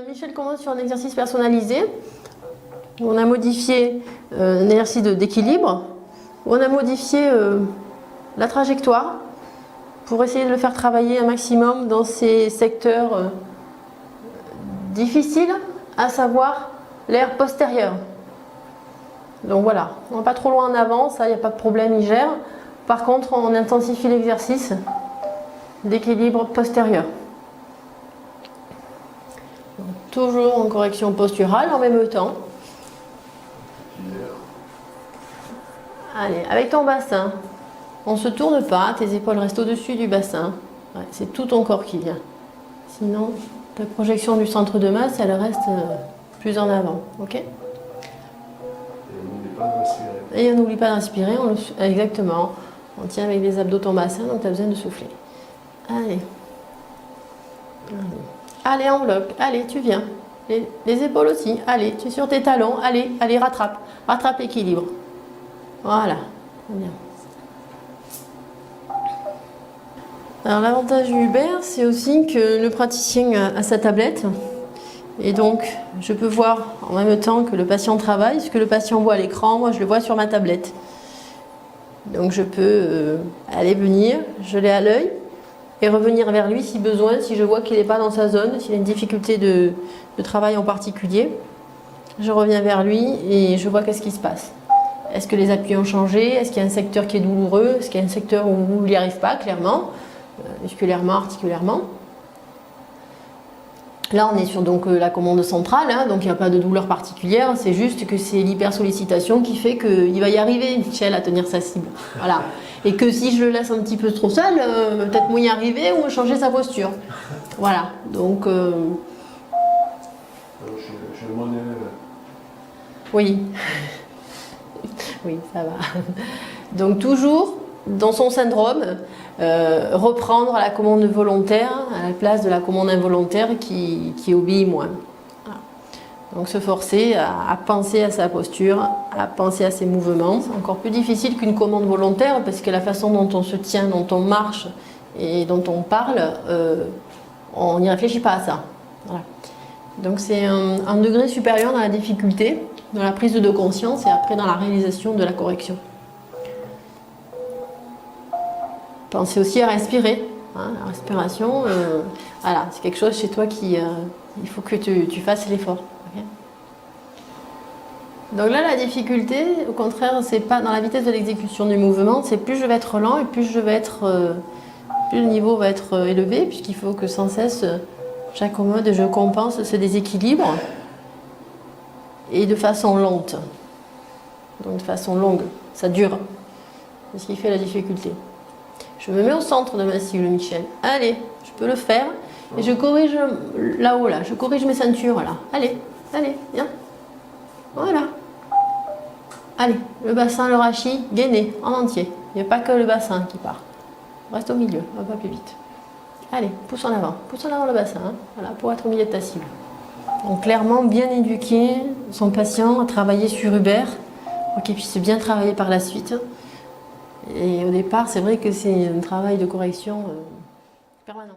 Michel commence sur un exercice personnalisé. On a modifié un exercice d'équilibre. On a modifié la trajectoire pour essayer de le faire travailler un maximum dans ces secteurs difficiles, à savoir l'aire postérieure. Donc voilà, on n'est pas trop loin en avant, ça, il n'y a pas de problème, il gère. Par contre, on intensifie l'exercice d'équilibre postérieur. Donc, toujours en correction posturale en même temps. Allez, avec ton bassin, on ne se tourne pas, tes épaules restent au-dessus du bassin. Ouais, c'est tout ton corps qui vient. Sinon, ta projection du centre de masse, elle reste plus en avant. Ok ? Et on n'oublie pas d'inspirer. Exactement. On tient avec les abdos ton bassin, donc tu as besoin de souffler. Allez. Allez, enveloppe. Allez, tu viens. Les épaules aussi. Allez, tu es sur tes talons. Allez, allez, rattrape. Rattrape l'équilibre. Voilà. Bien. Alors l'avantage du Hubert, c'est aussi que le praticien a sa tablette. Et donc, je peux voir en même temps que le patient travaille, ce que le patient voit à l'écran, moi je le vois sur ma tablette. Donc je peux aller venir, je l'ai à l'œil, et revenir vers lui si besoin, si je vois qu'il n'est pas dans sa zone, s'il a une difficulté de travail en particulier. Je reviens vers lui et je vois qu'est-ce qui se passe. Est-ce que les appuis ont changé? Est-ce qu'il y a un secteur qui est douloureux? Est-ce qu'il y a un secteur où il n'y arrive pas, clairement, musculairement, articulairement? Là, on est sur donc, la commande centrale, hein, donc il n'y a pas de douleur particulière, c'est juste que c'est l'hypersollicitation qui fait qu'il va y arriver, Michel, à tenir sa cible. Voilà. Et que si je le laisse un petit peu trop seul, peut-être moins y arriver ou changer sa posture. Voilà. Donc. Je m'en ai... Oui. Oui, ça va. Donc, toujours dans son syndrome, reprendre la commande volontaire à la place de la commande involontaire qui obéit moins. Voilà. Donc se forcer à penser à sa posture, à penser à ses mouvements. C'est encore plus difficile qu'une commande volontaire parce que la façon dont on se tient, dont on marche et dont on parle, on n'y réfléchit pas à ça. Voilà. Donc c'est un degré supérieur dans la difficulté, dans la prise de conscience et après dans la réalisation de la correction. Pensez aussi à respirer. Hein, la respiration, voilà, c'est quelque chose chez toi qui... il faut que tu fasses l'effort. Okay. Donc là, la difficulté, au contraire, c'est pas dans la vitesse de l'exécution du mouvement, c'est plus je vais être lent et plus je vais être... plus le niveau va être élevé, puisqu'il faut que sans cesse, j'accommode, je compense ce déséquilibre, et de façon lente. Donc de façon longue, ça dure. C'est ce qui fait la difficulté. Je me mets au centre de ma cible, Michel. Allez, je peux le faire. Et je corrige là-haut, là. Je corrige mes ceintures, là. Allez, allez, viens. Voilà. Allez, le bassin, le rachis, gainé, en entier. Il n'y a pas que le bassin qui part. Reste au milieu, on va pas plus vite. Allez, pousse en avant le bassin. Hein. Voilà, pour être au milieu de ta cible. Donc clairement, bien éduquer son patient à travailler sur Hubert pour qu'il puisse bien travailler par la suite. Et au départ, c'est vrai que c'est un travail de correction permanent.